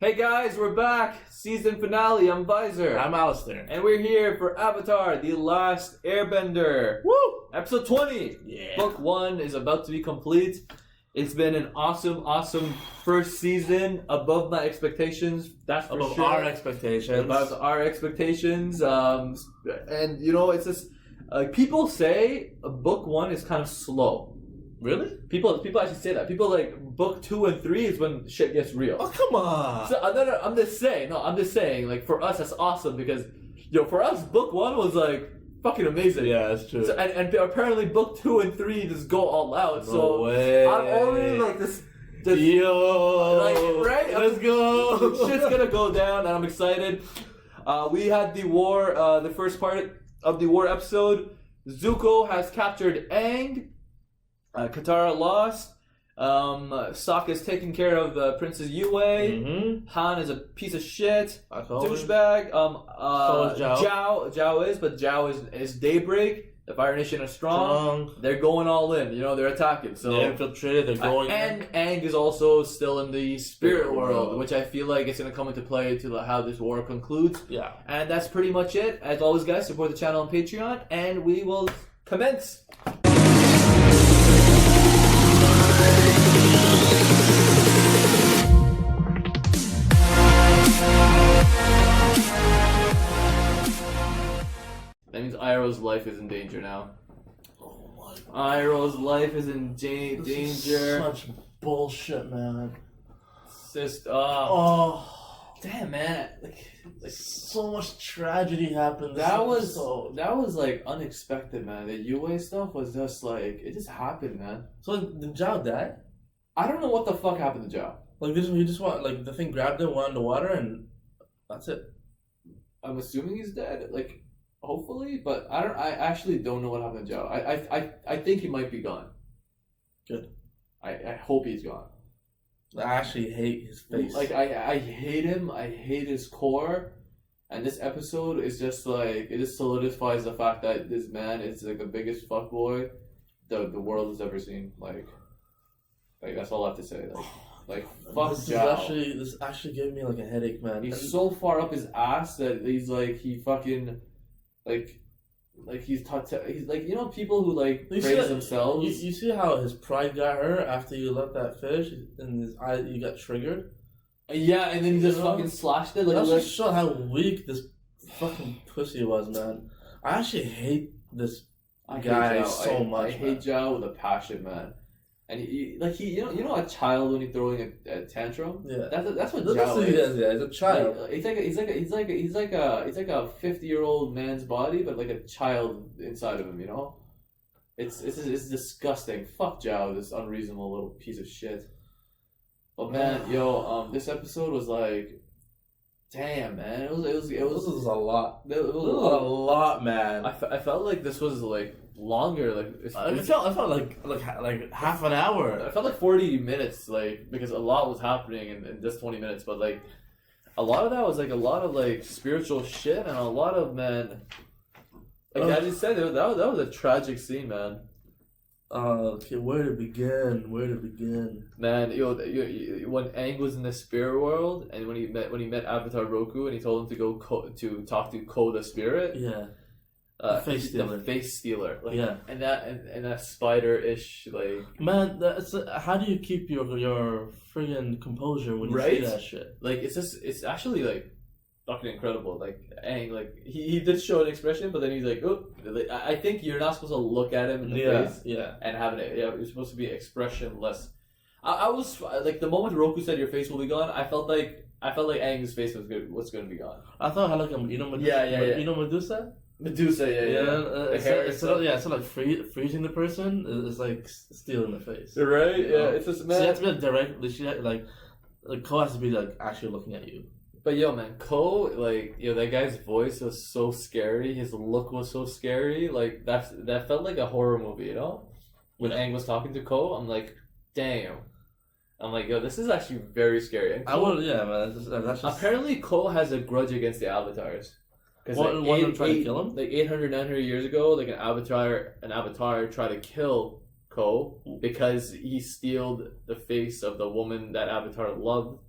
Hey guys, we're back! Season finale, I'm Visor. I'm Alistair. And we're here for Avatar, The Last Airbender. Woo! Episode 20! Yeah. Book 1 is about to be complete. It's been an awesome first season, above my expectations, that's for Above sure. our expectations. Above our expectations. And you know, it's just, people say Book 1 is kind of slow. Really? People actually say that. People like book 2 and 3 is when shit gets real. Oh, come on. So I'm just saying, like for us that's awesome because, for us book 1 was like fucking amazing. Yeah, that's true. So, and apparently book 2 and 3 just go all out. No so way. I'm already like this. Yo, like, right? Let's go. Shit's gonna go down, and I'm excited. We had the war, the first part of the war episode. Zuko has captured Aang. Katara lost. Sokka's taking care of Princess Yue. Mm-hmm. Han is a piece of shit. Douchebag. So is Zhao. Zhao is Daybreak. The Fire Nation are strong. They're going all in. They're attacking. So they're infiltrated. They're going. And Aang is also still in the spirit world, which I feel like it's going to come into play to how this war concludes. Yeah. And that's pretty much it. As always, guys, support the channel on Patreon, and we will commence. That means Iroh's life is in danger now. Oh my God. Iroh's life is in danger. This is such bullshit, man. It's just, damn, man. Like so much tragedy happened. That was like unexpected, man. The Yue stuff was just like, it just happened, man. So did Zhao die? I don't know what the fuck happened to Zhao. Like he just the thing grabbed him, went underwater, and that's it. I'm assuming he's dead. Like, hopefully, but I actually don't know what happened to Zhao. I think he might be gone. Good. I hope he's gone. I actually hate his face. Like, I hate him. I hate his core. And this episode is just like, it just solidifies the fact that this man is like the biggest fuckboy the world has ever seen. Like that's all I have to say. Like fuck Zhao. This actually gave me like a headache, man. He's so far up his ass that he's like, he fucking, like he's like, people who like praise themselves. You see how his pride got hurt after you let that fish in his eye? You got triggered. Yeah, and then he just fucking slashed it. That just showed how weak this fucking pussy was, man. I actually hate this guy so much. I hate Zhao with a passion, man. And he a child when he's throwing a tantrum. Yeah, that's what Zhao is. Yeah, he's a child. He's like a 50-year-old man's body, but like a child inside of him. It's disgusting. Fuck Zhao, this unreasonable little piece of shit. But man, this episode was like, damn, man, it was a lot. It was a lot, man. I felt like this was like longer. I felt like half an hour. I felt like 40 minutes, like, because a lot was happening in just 20 minutes. But like, a lot of that was like a lot of like spiritual shit and a lot of, man. Like as you said, that was a tragic scene, man. Okay, where to begin? Man, when Aang was in the spirit world, and when he met Avatar Roku, and he told him to go to talk to Ko the spirit. Yeah. The face stealer. Like, yeah. And that spider-ish, like, man, how do you keep your friggin' composure when you see that shit? Like, it's actually like fucking incredible. Like Aang, like he did show an expression, but then he's like, oh, I think you're not supposed to look at him in the face, and having it. Yeah, you're supposed to be expressionless. I was like, the moment Roku said your face will be gone, I felt like Aang's face was going to be gone. I thought I like him. Medusa. Yeah. You know Medusa. Medusa, It's like freezing the person is like stealing the face. Right? Yeah, it's just, man. She has to be direct. She like Ko has to be like actually looking at you. But man, Ko, like, that guy's voice was so scary. His look was so scary. Like that felt like a horror movie, When Aang was talking to Ko, I'm like, damn. I'm like, this is actually very scary. And Ko, man. That's just... Apparently, Ko has a grudge against the Avatars. Because one of them tried to kill him? Like 800, 900 years ago, like an Avatar tried to kill Ko because he stealed the face of the woman that Avatar loved.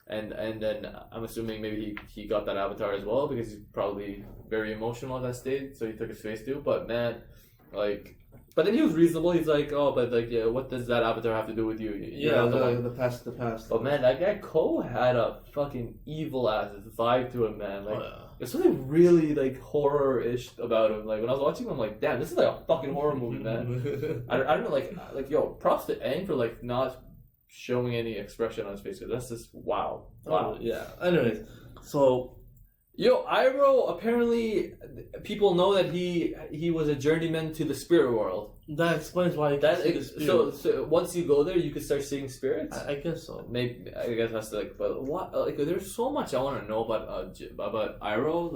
and then I'm assuming maybe he got that avatar as well because he's probably very emotional at that stage, so he took his face too. But man, like, but then he was reasonable. He's like, oh, but like, yeah, what does that avatar have to do with you? The past. But man, that guy Ko had a fucking evil ass vibe to him, man. Like, there's something really like horror-ish about him. Like when I was watching him, I'm like, damn, this is like a fucking horror movie, man. I don't know, like yo, props to Aang for like not showing any expression on his face, because that's just wow. Yeah. Anyways, so yo, Iroh, apparently people know that he was a journeyman to the spirit world. That explains why so once you go there, you could start seeing spirits. I guess so. Maybe I guess that's like, but what? Like, there's so much I want to know about Iroh.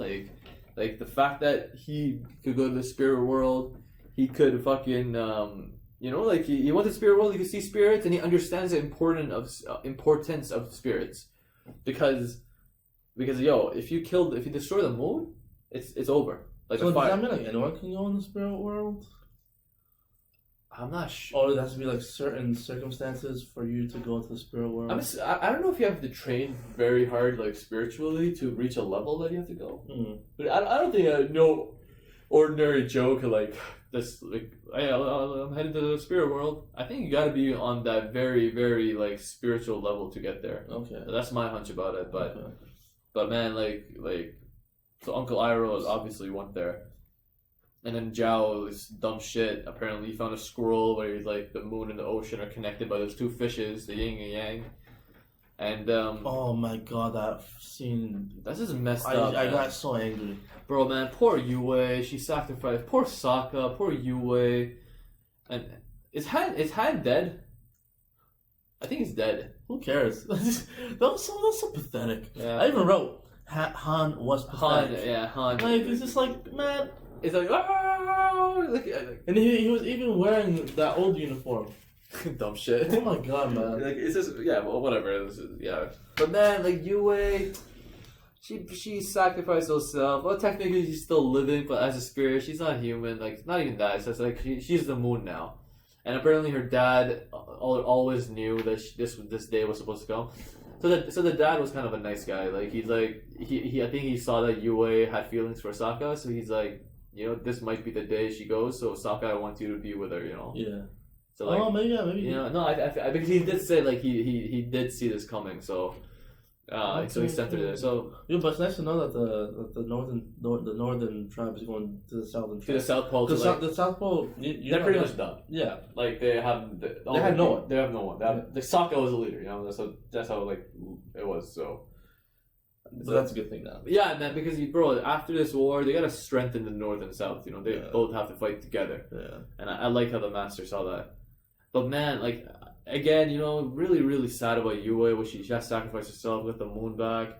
Like the fact that he could go to the spirit world, he could fucking like he went to the spirit world. He could see spirits, and he understands the importance of spirits, because yo, if you destroy the moon, it's over. Like, so does that mean like anyone can go in the spirit world? I'm not sure. Or it has to be like certain circumstances for you to go to the spirit world. I don't know if you have to train very hard, like spiritually, to reach a level that you have to go. But I don't think no ordinary Joe could like this. Like, hey, I'm headed to the spirit world. I think you got to be on that very, very like spiritual level to get there. Okay, that's my hunch about it. But man, so Uncle Iroh obviously went there. And then Zhao, this dumb shit, apparently he found a scroll where like the moon and the ocean are connected by those two fishes, the yin and yang. And oh my god, that scene, that's just messed up. I got so angry. Bro, man, poor Yue, she sacrificed. Poor Sokka, poor Yue. And is Han dead? I think he's dead. Who cares? that was so pathetic. Yeah. I even wrote Han was pathetic. Han. Like, it's just like, man. It's like, and he was even wearing that old uniform. Dumb shit. Oh my god, man. Like, it's just, well, whatever. But man, like, Yue, she sacrificed herself. Well, technically she's still living, but as a spirit, she's not human. Like, not even that. It's just like she's the moon now. And apparently her dad always knew that this day was supposed to come. So the dad was kind of a nice guy. Like, he's like, I think he saw that Yue had feelings for Sokka, so he's like, this might be the day she goes, so Sokka, I want you to be with her, Yeah. So like, maybe. No, I because he did say like he did see this coming, so so he sent her there. So yeah, but it's nice to know that the northern tribe is going to the southern tribe. To the South Pole. The South Pole, they're pretty much done. Yeah, like they have no one. They have no one. The Sokka was the leader. That's how like it was. So that's a good thing now. Yeah, man, because bro, after this war, they gotta strengthen the North and South. They both have to fight together. Yeah, and I like how the Master saw that. But man, like again, really, really sad about Yue, where she just sacrificed herself with the moon back.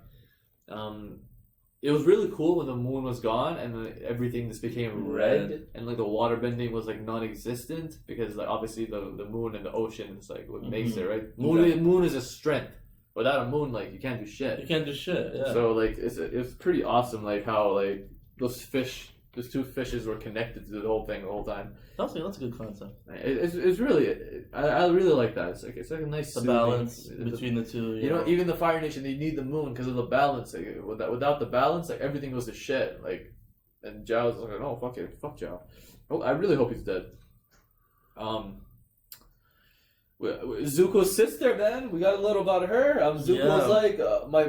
It was really cool when the moon was gone and everything just became red and like the water bending was like non-existent, because like obviously the moon and the ocean is like what makes it, right? Moon is a strength. Without a moon, like, you can't do shit. Yeah. So like it's pretty awesome, like how like those two fishes were connected to the whole thing the whole time. That's a good concept. It's really, I really like that. It's like a nice balance between the two. Even the Fire Nation, they need the moon because of the balance. Like, without the balance, like everything goes to shit. Like, and Zhao's like, no, fuck Zhao. Oh, I really hope he's dead. Zuko's sister, man. We got a little about her. Zuko's like,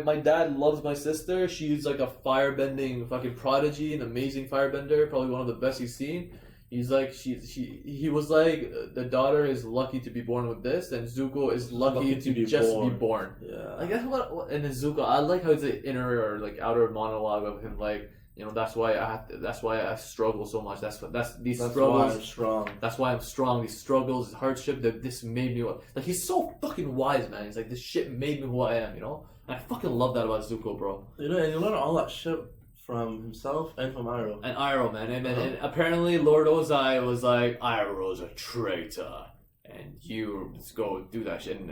my dad loves my sister. She's like a firebending fucking prodigy, an amazing firebender, probably one of the best he's seen. He's like, he was like, the daughter is lucky to be born with this, and Zuko is lucky to be born. Yeah. Like, that's what, and then Zuko, I like how it's an inner or like outer monologue of him, like, that's why I struggle so much. That's struggles. Why I'm strong. That's why I'm strong. These struggles, this hardship, this made me like, he's so fucking wise, man. He's like, this shit made me who I am, And I fucking love that about Zuko, bro. And you learn all that shit from himself and from Iroh. And Iroh, man. And apparently Lord Ozai was like, Iroh's a traitor, and you just go do that shit, and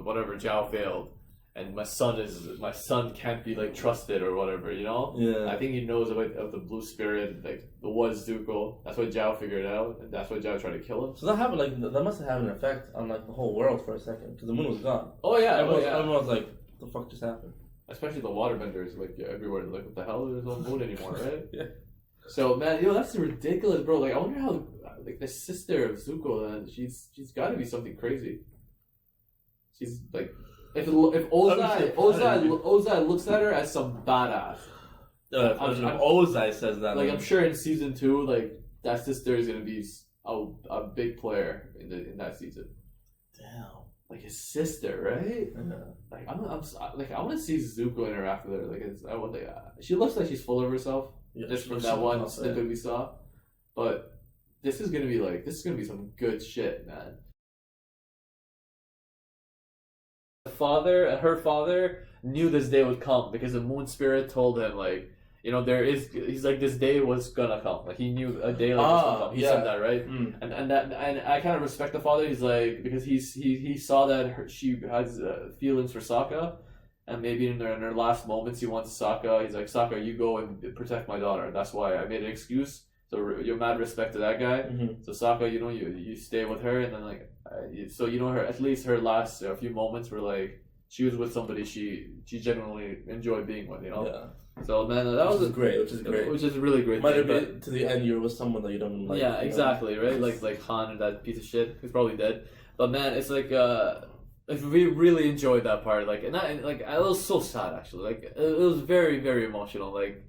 whatever, Zhao failed. And my son can't be like trusted or whatever, Yeah. I think he knows of the blue spirit, like it was Zuko. That's what Zhao figured out, and that's why Zhao tried to kill him. So that happened, that must have had an effect on like the whole world for a second, because the moon was gone. Oh yeah, everyone was like, the fuck just happened? Especially the waterbenders, like everywhere. Like, what the hell? There's no moon anymore, right? Yeah. So man, that's ridiculous, bro. Like, I wonder how like the sister of Zuko, she's got to be something crazy. She's like, if Ozai looks at her as some badass. Ozai says that. Like, I'm sure in season 2, like that sister is gonna be a big player in that season. Damn. Like his sister, right? Yeah. Like I want to see Zuko interact with her. Like she looks like she's full of herself, just from that one snippet we saw. But this is gonna be some good shit, man. Her father knew this day would come because the moon spirit told him, like, he's like, this day was gonna come. Like, he knew a day like this would come. He said that, right? And I kind of respect the father. He's like, because he saw that she has feelings for Sokka, and maybe in her last moments he wants Sokka. He's like, Sokka, you go and protect my daughter. That's why I made an excuse. So you're mad respect to that guy. So Sokka, you stay with her, and then like, so her, at least her last few moments were like, she was with somebody she genuinely enjoyed being with, Yeah. So man, that was great. Which is really great. Might have been to the end you're with someone that you don't like. Yeah, exactly, right? Like Han and that piece of shit. He's probably dead. But man, it's like we really enjoyed that part. Like, and it was so sad actually. Like, it was very, very emotional. Like,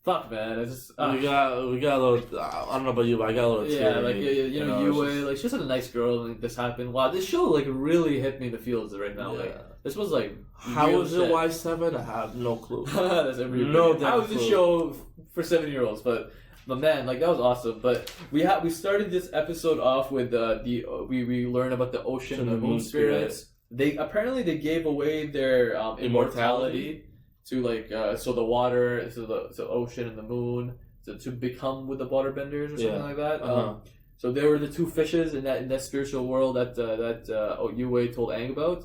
fuck, man. It's just we got a little. I don't know about you, but I got a little. Yue, like, she's a nice girl. And this happened. Wow, this show like really hit me in the feels right now. Yeah. Like, this was like. How was it Y7? I have no clue. That's How was the show for 7-year-olds? But man, like, that was awesome. But we started this episode off with we learn about the ocean and the moon spirits. They gave away their immortality to like so the water, so the ocean and the moon, to become with the waterbenders or something like that. So there were the two fishes in that spiritual world that Yue told Aang about.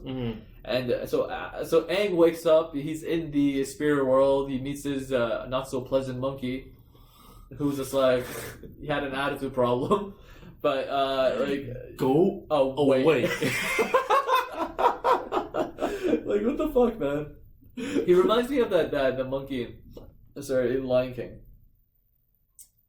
And so Aang wakes up. He's in the spirit world. He meets his not so pleasant monkey, who's just like, he had an attitude problem. But like, go away. Like, what the fuck, man? He reminds me of the monkey in Lion King.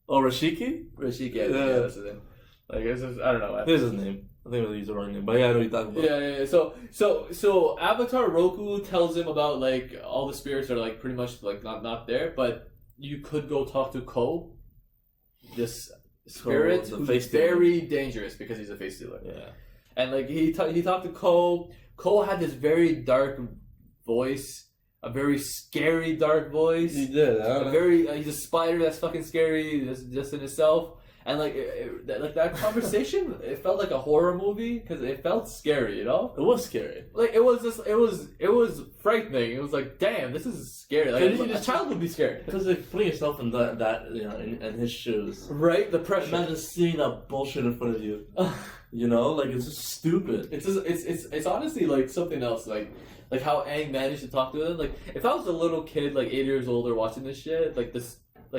Oh, Rashiki? Rashiki, yeah, that's his name. Like, it's just, I don't know. This is his name. I think they used the wrong name, but yeah, I know what you're talking about. Yeah. So Avatar Roku tells him about like all the spirits are like pretty much like not there, but you could go talk to Ko, this spirit who's very dangerous because he's a face stealer. Yeah, and like he talked to Ko. Ko had this very dark voice. A very scary dark voice. He did. He's a spider that's fucking scary just in itself. And like that conversation, it felt like a horror movie because it felt scary. It was scary. Like, it was frightening. It was like, damn, this is scary. Like, a child would be scared. Because like, putting yourself in that in his shoes. Right, the pressure. Imagine seeing that bullshit in front of you. Like, it's just stupid. It's honestly like something else. Like how Aang managed to talk to them. Like, if I was a little kid, like 8 years older, watching this shit, like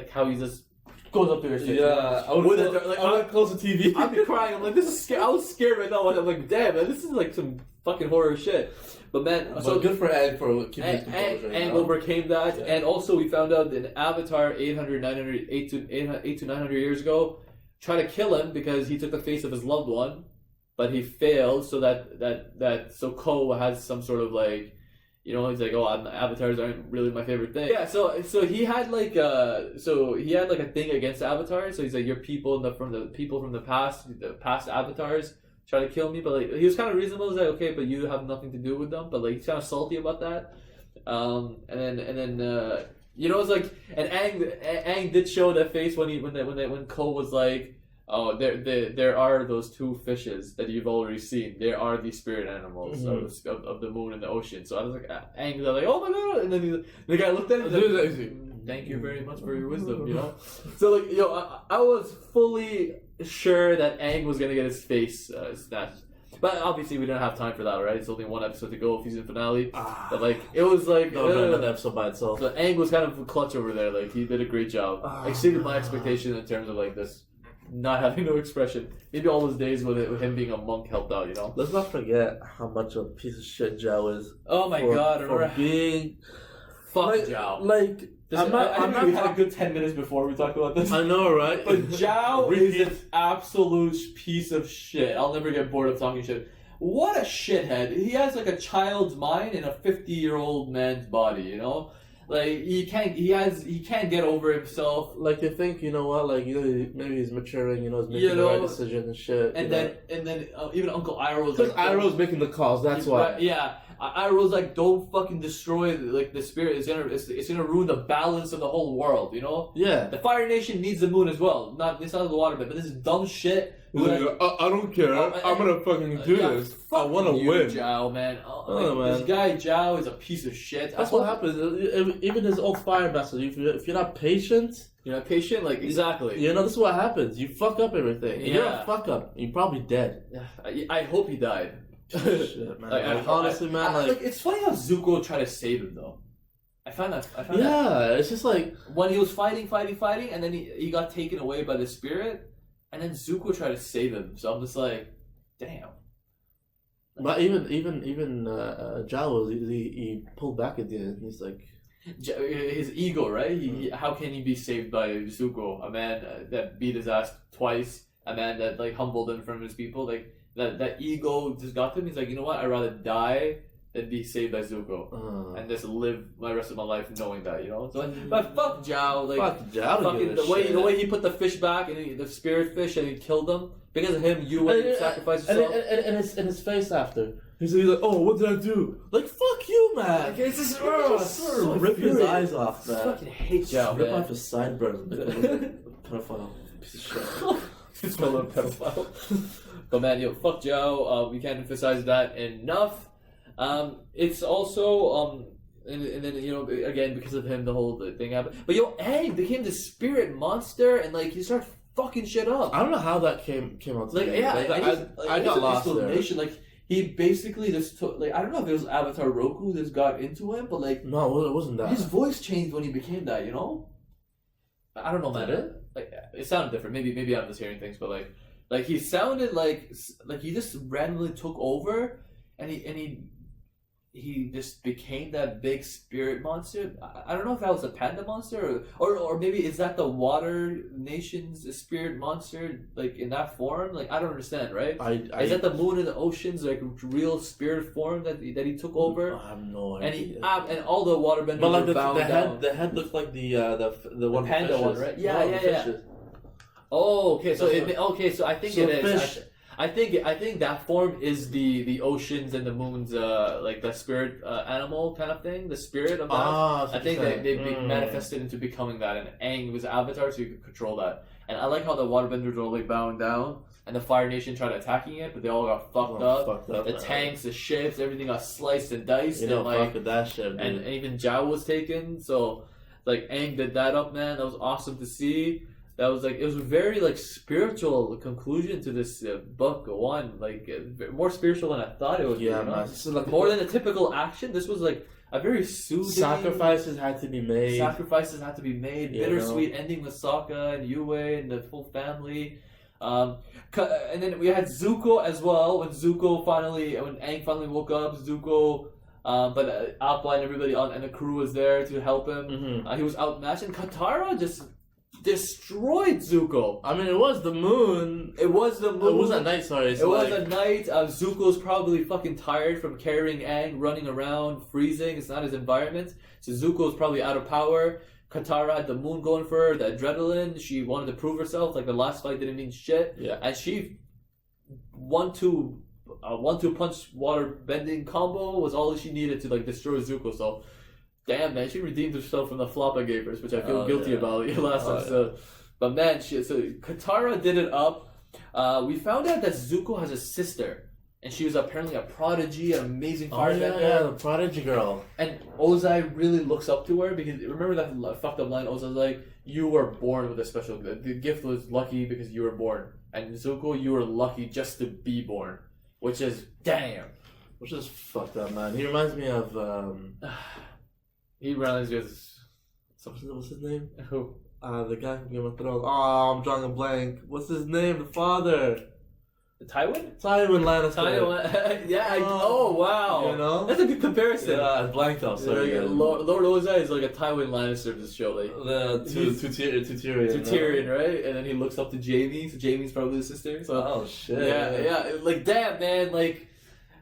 how he just goes up to her face. Yeah, I would close the TV. I'd be crying. I'm like, this is scary. I was scared right now. I'm like, damn, man, this is like some fucking horror shit. But man, so good for Aang for keeping his composure. Aang overcame that, and also we found out that Avatar 8 to 900 years ago tried to kill him because he took the face of his loved one. But he failed, so so Ko has some sort of like, he's like, avatars aren't really my favorite thing. Yeah, so he had like a thing against avatars. So he's like, your people from the past avatars try to kill me, but like he was kind of reasonable. He's like, okay, but you have nothing to do with them. But like he's kind of salty about that. And then it's like, and Aang did show that face when Ko was like, oh, there are those two fishes that you've already seen. There are the spirit animals of the moon and the ocean. So I was like, Aang was like, oh my god! And then the guy looked at him. Like, thank you very much for your wisdom. So like, I was fully sure that Aang was gonna get his face snatched. But obviously we didn't have time for that, right? It's only one episode to go, season finale. But like, it was like another episode by itself. But Aang was kind of clutch over there. Like, he did a great job. Exceeded my expectation in terms of like this not having no expression. Maybe all those days with him being a monk helped out, you know? Let's not forget how much of a piece of shit Zhao is. Oh my god, for being... Fuck like, Zhao. Like... I think we had a good 10 minutes before we talked about this. I know, right? But Zhao is an absolute piece of shit. I'll never get bored of talking shit. What a shithead. He has like a child's mind in a 50-year-old man's body, you know? Like, he can't get over himself. Like, you think, you know what, like, you know, maybe he's maturing, you know, he's making the right decision and shit. And then even Uncle Iroh's because like... Iroh's making the calls, that's why. Yeah. Iroh's like, don't fucking destroy like the spirit. It's gonna ruin the balance of the whole world, you know? Yeah. The Fire Nation needs the moon as well. It's not the waterbed, but this is dumb shit. Like, I don't care. I'm gonna fucking do this. I wanna win. Zhao, man. This guy Zhao is a piece of shit. That's what happens. Even his old fire vessel. If you're not patient. You're not patient? Like, exactly. You know, this is what happens. You fuck up everything. Yeah. You're a fuck up. You're probably dead. I hope he died. Shit, man. Honestly, man. Like, it's funny how Zuko tried to save him, though. I found that. It's just like... When he was fighting, and then he got taken away by the spirit, and then Zuko tried to save him. So I'm just like, damn. But even Zhao, he pulled back at the end. He's like... His ego, right? How can he be saved by Zuko? A man that beat his ass twice. A man that, like, humbled him from his people. Like, that ego just got to him. He's like, you know what? I'd rather die than be saved by Zuko, and just live my rest of my life knowing that, you know. So, but fuck Zhao, like fuck Zhao, fucking the way he put the fish back and the spirit fish and he killed them because of him. You sacrificed yourself and his face after. He's like, oh, what did I do? Like, fuck you, man. Like, it's just so rip his eyes off, man. I fucking hate Zhao, rip off his sideburns. Pedophile piece of shit. It's called a pedophile. But man, fuck Zhao. We can't emphasize that enough. It's also and then, you know, again, because of him, the whole thing happened. But Aang became the spirit monster, and like he started fucking shit up. I don't know how that came out. Like, I got lost there. Like, he basically just took, like, I don't know if it was Avatar Roku that got into him, but like, no, it wasn't that. His voice changed when he became that, you know. I don't know, man. Did it? Like, it sounded different. Maybe I'm just hearing things, but like he sounded like he just randomly took over, and he just became that big spirit monster. I don't know if that was a panda monster or maybe is that the Water Nation's spirit monster, like in that form? Like, I don't understand, right? Is that the moon and the oceans, like real spirit form that he took over? I have no idea. And all the waterbenders but like were bound down. The head looked like the one panda one, right? Yeah. Oh, okay. So I think it is. I think that form is the oceans and the moon's like the spirit animal kind of thing, the spirit of that. I think they manifested into becoming that, and Aang was Avatar, so you could control that. And I like how the waterbenders were like bowing down, and the Fire Nation tried attacking it, but they all got fucked up. The tanks, the ships, everything got sliced and diced, and like that shit, and even Zhao was taken. So like Aang did that up, man. That was awesome to see. That was like, it was a very like spiritual conclusion to this book one, like more spiritual than I thought it would be. You know? This is like more than a typical action. This was like a very soothing. Sacrifices had to be made. Bittersweet ending with Sokka and Yue and the full family. And then we had Zuko as well. When Aang finally woke up, Zuko. But Appa and everybody and the crew was there to help him. Mm-hmm. He was outmatched, and Katara just destroyed Zuko. I mean, it was the moon. It was the moon. It was at night, sorry. It was at night. Zuko's probably fucking tired from carrying Aang, running around, freezing. It's not his environment. So Zuko's probably out of power. Katara had the moon going for her, the adrenaline. She wanted to prove herself. Like, the last fight didn't mean shit. Yeah. And she one-two punch water bending combo was all she needed to like destroy Zuko. So damn, man, she redeemed herself from the flop I gave her, which I feel guilty about last episode. But man, so Katara did it up. We found out that Zuko has a sister, and she was apparently a prodigy, an amazing firebender. Yeah, the prodigy girl. And Ozai really looks up to her because remember that fucked up line? Ozai's like, "You were born with a special gift. The gift was lucky because you were born, and Zuko, you were lucky just to be born," which is damn. Which is fucked up, man. He reminds me of. He reminds me of... What's his name? Who? The guy from Game of Thrones. Oh, I'm drawing a blank. What's his name? The father. Tywin Lannister. Yeah. Oh wow. You know, that's a good comparison. Yeah, I blanked out. Sorry. Lord Ozai is like a Tywin Lannister of this show. Like to Tyrion. To Tyrion, right? And then he looks up to Jaime. So Jaime's probably his sister. So oh shit. Yeah. Like damn, man. Like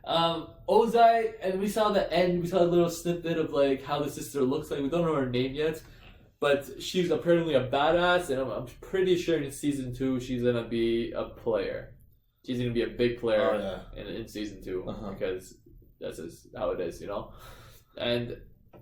Ozai, and we saw the end. We saw a little snippet of like how the sister looks like. We don't know her name yet, but she's apparently a badass, and I'm pretty sure in season 2 she's gonna be a player. She's gonna be a big player in season 2 because that's just how it is, you know. And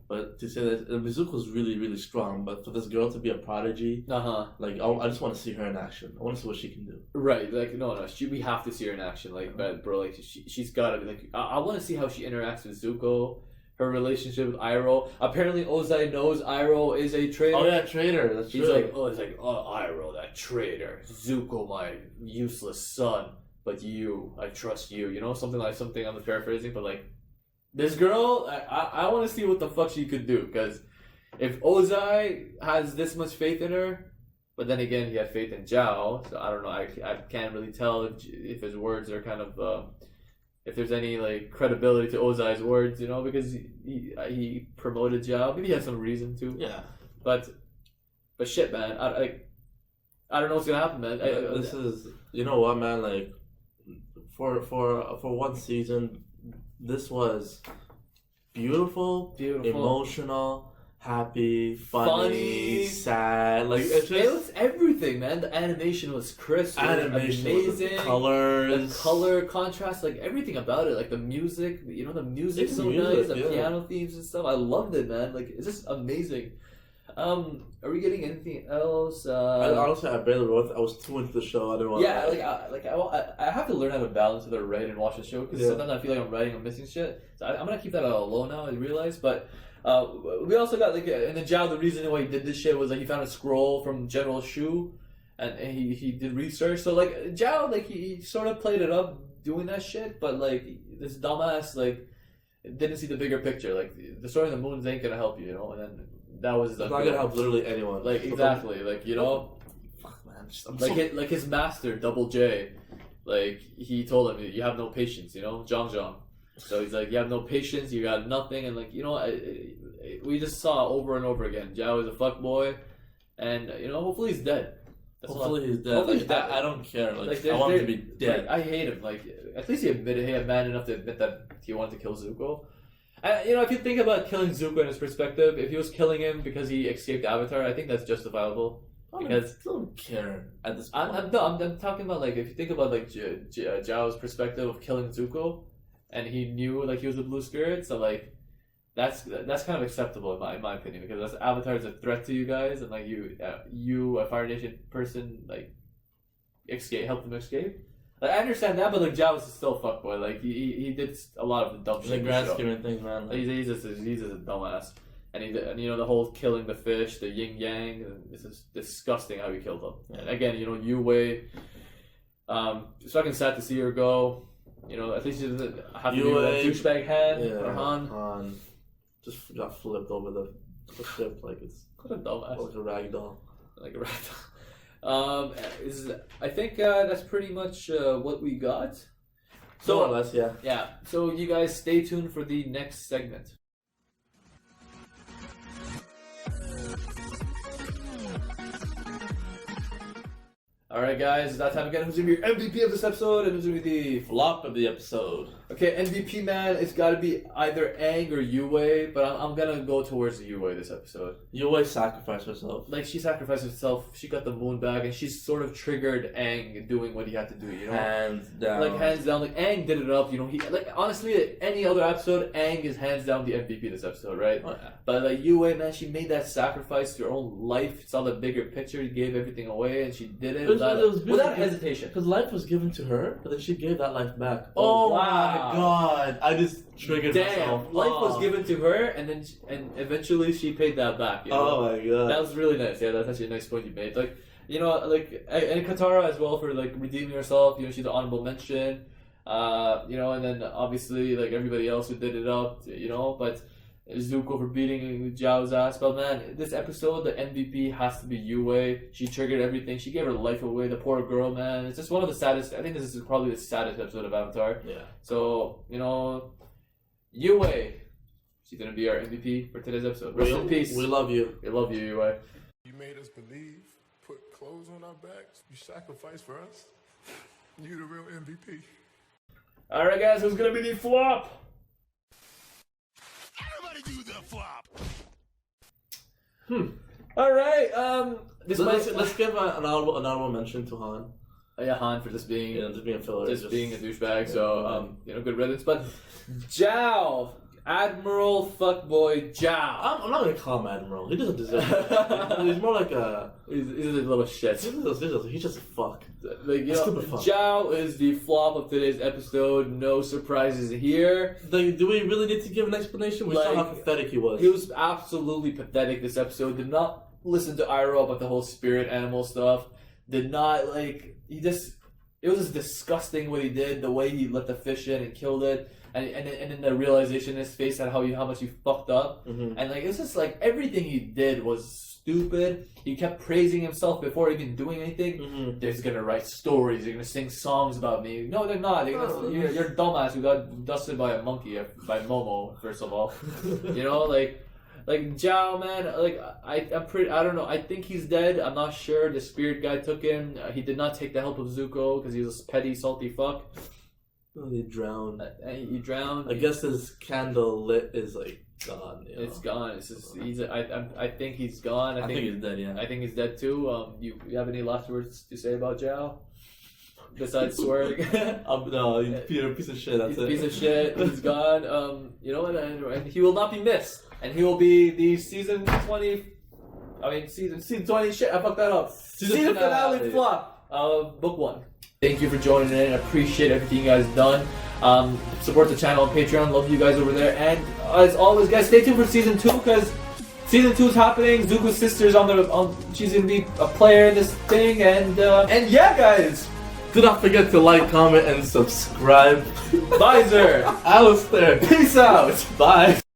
but to say that Mizuko's really really strong, but for this girl to be a prodigy, like I just want to see her in action. I want to see what she can do. Right, like no, we have to see her in action. Like, but bro, like she's gotta be like I want to see how she interacts with Zuko. Her relationship with Iroh. Apparently, Ozai knows Iroh is a traitor. Oh yeah, traitor. That's true. He's like, Iroh, that traitor. Zuko, my useless son. But you, I trust you. You know, something I'm paraphrasing, but like, this girl, I want to see what the fuck she could do. Because if Ozai has this much faith in her, but then again, he had faith in Zhao, so I don't know. I can't really tell if his words are kind of. If there's any like credibility to Ozai's words, you know, because he promoted Zhao. Maybe he has some reason to. Yeah. But shit, man. I don't know what's gonna happen, man. This is, you know what, man. Like, for one season, this was beautiful, emotional, happy, funny, sad. Like it was everything, man. The animation was crisp, amazing, the color contrast, like everything about it, like the music. You know, the music's so nice, the piano themes and stuff. I loved it, man. Like it's just amazing. Are we getting anything else? Honestly, I barely wrote. I was too into the show. I didn't want. Yeah, I have to learn how to balance whether write and watch the show because sometimes I feel like I'm writing, I'm missing shit. So I'm gonna keep that low now. I realize, but we also got like in the Zhao. The reason why he did this shit was like he found a scroll from General Shu, and he did research. So like Zhao, like he sort of played it up doing that shit, but like this dumbass like didn't see the bigger picture. Like the story of the moons ain't gonna help you, you know, and then. That was not gonna help literally anyone. Like exactly, like you know, fuck man, like his master Double J, like he told him you have no patience, you know, Zhang. So he's like you have no patience, you got nothing, and like you know, we just saw over and over again. Zhao is a fuckboy, and you know, hopefully he's dead. Hopefully he's dead. Hopefully he's dead. I don't care. Like I want him to be dead. Like, I hate him. Like at least he admitted, hey, I'm man enough to admit that he wanted to kill Zuko. You know, if you think about killing Zuko in his perspective, if he was killing him because he escaped Avatar, I think that's justifiable. Because I don't care at this point. I'm talking about like if you think about like Zhao's perspective of killing Zuko, and he knew like he was a blue spirit, so like that's kind of acceptable in my opinion because Avatar is a threat to you guys, and like you a Fire Nation person like help them escape. Like, I understand that, but like Zhao is still a fuckboy. Like he did a lot of the dumb shit. The grand scheme of things, man. Like, he's just a dumbass, and you know the whole killing the fish, the yin yang. This is disgusting how he killed them. Yeah. And again, you know Yu Wei. It's fucking sad to see her go. You know, at least she doesn't have to do that douchebag hand or Han. Just got flipped over the ship like it's what a dumbass. Like a rag doll. Like a rag doll. I think that's pretty much what we got. So more or less, yeah. Yeah. So you guys stay tuned for the next segment. Alright guys, it's that time again. Who's going to be your MVP of this episode and who's going to be the flop of the episode? Okay, MVP man, it's got to be either Aang or Yu Wei, but I'm going to go towards Yu Wei this episode. Yu Wei sacrificed herself. Like, she sacrificed herself, she got the moon back, and she sort of triggered Aang doing what he had to do, you know? Hands down. Like, hands down. Like, Aang did it up, you know? He like, honestly, any other episode, Aang is hands down the MVP this episode, right? Oh, yeah. But, like, Yu Wei, man, she made that sacrifice to her own life, saw the bigger picture, gave everything away, and she did it without hesitation. Because life was given to her, but then she gave that life back. Oh, wow. My God. I just triggered myself. Life was given to her, and then eventually she paid that back. You know? Oh my God. That was really nice. Yeah, that's actually a nice point you made. Like, you know, like, and Katara as well for, like, redeeming herself. You know, she's an honorable mention. You know, and then obviously, like, everybody else who did it up, you know, but Zuko for beating Zhao's ass. But man, this episode, the MVP has to be Yue. She triggered everything. She gave her life away. The poor girl, man. It's just one of the saddest. I think this is probably the saddest episode of Avatar. Yeah. So, Yue, she's gonna be our MVP for today's episode. Rest in peace. We love you. We love you, Yue. You made us believe, put clothes on our backs, you sacrificed for us. You the real MVP. Alright guys, who's gonna be the flop? Everybody do the flop. Alright, let's give an honorable mention to Han. Yeah, Han for just being a filler. Just being a douchebag, so good riddance. But Zhao, Admiral Fuckboy Zhao. I'm not gonna call him Admiral. He doesn't deserve it. He's more like a... He's a little shit. He's just a fuck. Stupid fuck. Zhao is the flop of today's episode. No surprises here. Do we really need to give an explanation? We saw how pathetic he was. He was absolutely pathetic this episode. Did not listen to Iroh about the whole spirit animal stuff. Did not, it was just disgusting what he did, the way he let the fish in and killed it. And then the realization in his face at how much he fucked up. Mm-hmm. And it's just everything he did was stupid. He kept praising himself before even doing anything. Mm-hmm. They're just gonna write stories, they're gonna sing songs about me. No, they're not. You're a dumbass who got dusted by a monkey, by Momo, first of all. Zhao, man, I don't know. I think he's dead. I'm not sure. The spirit guy took him. He did not take the help of Zuko because he was a petty, salty fuck. Oh, he drowned. He drowned. I guess his candle lit is gone. It's gone. It's just I think he's gone. I think he's dead. Yeah. I think he's dead too. You have any last words to say about Zhao? Besides swearing? No, he's a piece of shit. That's he's a piece of shit. He's gone. And he will not be missed. And he will be the season 20 shit. I fucked that up. Season finale flop of book 1. Thank you for joining in. I appreciate everything you guys done. Support the channel on Patreon. Love you guys over there. And as always, guys, stay tuned for season 2 because season 2 is happening. Zuko's sister's she's gonna be a player in this thing. And yeah, guys, do not forget to like, comment, and subscribe. Visor, Alistair, peace out. Bye.